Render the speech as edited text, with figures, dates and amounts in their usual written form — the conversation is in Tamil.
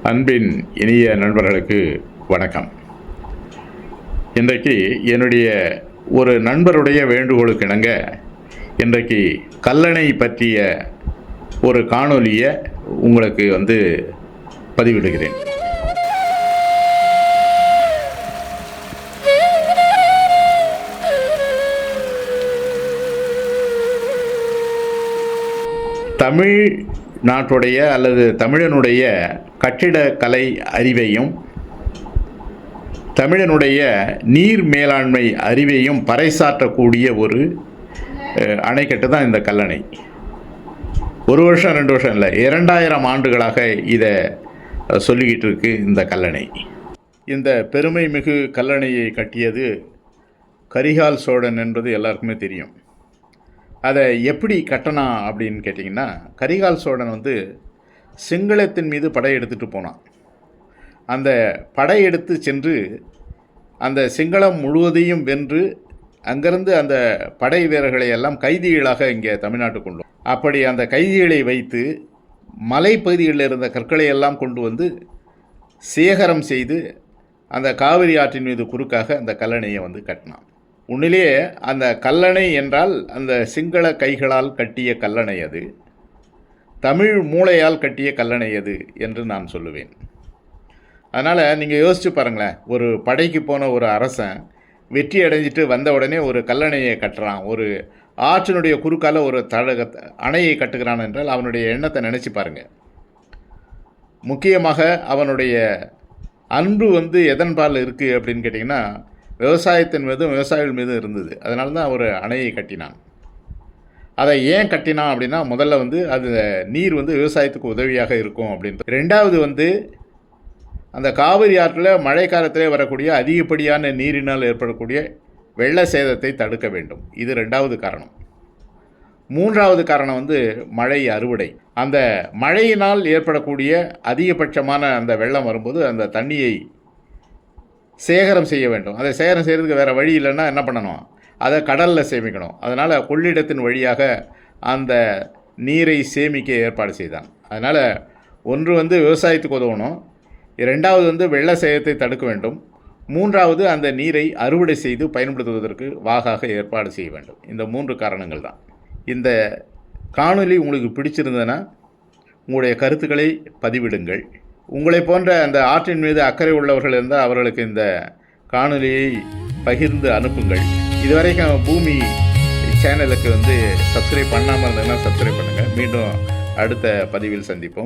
அன்பின் இனிய நண்பர்களுக்கு வணக்கம். இன்றைக்கு என்னுடைய ஒரு நண்பருடைய வேண்டுகோளுக்கு இணங்க இன்றைக்கு கல்லணை பற்றிய ஒரு காணொலியை உங்களுக்கு பதிவிடுகிறேன். தமிழ் நாட்டுடைய அல்லது தமிழனுடைய கட்டிடக்கலை அறிவையும் தமிழனுடைய நீர் மேலாண்மை அறிவையும் பறைசாற்றக்கூடிய ஒரு அணைக்கட்டு தான் இந்த கல்லணை. ஒரு வருஷம் 2 வருஷம் இல்லை, 2000 ஆண்டுகளாக இதை சொல்லிக்கிட்டு இருக்கு இந்த கல்லணை. இந்த பெருமை மிகு கல்லணையை கட்டியது கரிகால் சோழன் என்பது எல்லாருக்குமே தெரியும். அதை எப்படி கட்டினா அப்படின்னு கேட்டிங்கன்னா, கரிகால் சோழன் சிங்களத்தின் மீது படையெடுத்துட்டு போனான். அந்த படையெடுத்து சென்று அந்த சிங்களம் முழுவதையும் வென்று அங்கிருந்து அந்த படை வீரர்களை எல்லாம் கைதிகளாக இங்கே தமிழ்நாட்டுக்கு கொண்டு அப்படி அந்த கைதிகளை வைத்து மலைப்பகுதிகளில் இருந்த கற்களை எல்லாம் கொண்டு சேகரம் செய்து அந்த காவிரி ஆற்றின் மீது குறுக்காக அந்த கல்லணையை கட்டினான். உண்மையிலேயே அந்த கல்லணை என்றால் அந்த சிங்கள கைகளால் கட்டிய கல்லணை அது, தமிழ் மூளையால் கட்டிய கல்லணை அது என்று நான் சொல்லுவேன். அதனால் நீங்கள் யோசித்து பாருங்களேன், ஒரு படைக்கு போன ஒரு அரசன் வெற்றி அடைஞ்சிட்டு வந்த உடனே ஒரு கல்லணையை கட்டுறான், ஒரு ஆற்றினுடைய குறுக்கால ஒரு அணையை கட்டுகிறான் என்றால் அவனுடைய எண்ணத்தை நினச்சி பாருங்கள். முக்கியமாக அவனுடைய அன்பு எதன்பால் இருக்குது அப்படின்னு கேட்டிங்கன்னா, விவசாயத்தின் மீதும் விவசாயிகள் மீதும் இருந்தது. அதனால தான் ஒரு அணையை கட்டினான். அதை ஏன் கட்டினான் அப்படின்னா, முதல்ல அது நீர் விவசாயத்துக்கு உதவியாக இருக்கும் அப்படின்றது. ரெண்டாவது அந்த காவிரி ஆற்றில் மழை காலத்திலே வரக்கூடிய அதிகப்படியான நீரினால் ஏற்படக்கூடிய வெள்ள சேதத்தை தடுக்க வேண்டும். இது 2வது காரணம். 3வது காரணம் மழை அறுவடை. அந்த மழையினால் ஏற்படக்கூடிய அதிகபட்சமான அந்த வெள்ளம் வரும்போது அந்த தண்ணியை சேகரம் செய்ய வேண்டும். அதை சேகரம் செய்கிறதுக்கு வேறு வழி இல்லைன்னா என்ன பண்ணணும், அதை கடலில் சேமிக்கணும். அதனால் கொள்ளிடத்தின் வழியாக அந்த நீரை சேமிக்க ஏற்பாடு செய்தான். அதனால் ஒன்று விவசாயத்துக்கு உதவணும், 2வது வெள்ள சேதத்தை தடுக்க வேண்டும், 3வது அந்த நீரை அறுவடை செய்து பயன்படுத்துவதற்கு வாகாக ஏற்பாடு செய்ய வேண்டும். இந்த 3 காரணங்கள் தான். இந்த காணொலி உங்களுக்கு பிடிச்சிருந்ததுன்னா உங்களுடைய கருத்துக்களை பதிவிடுங்கள். உங்களை போன்ற அந்த ஆற்றின் மீது அக்கறை உள்ளவர்கள் இருந்தால் அவர்களுக்கு இந்த காணொலியை பகிர்ந்து அனுப்புங்கள். இதுவரைக்கும் பூமி சேனலுக்கு சப்ஸ்கிரைப் பண்ணாமல் இருந்ததுன்னா சப்ஸ்கிரைப் பண்ணுங்கள். மீண்டும் அடுத்த பதிவில் சந்திப்போம்.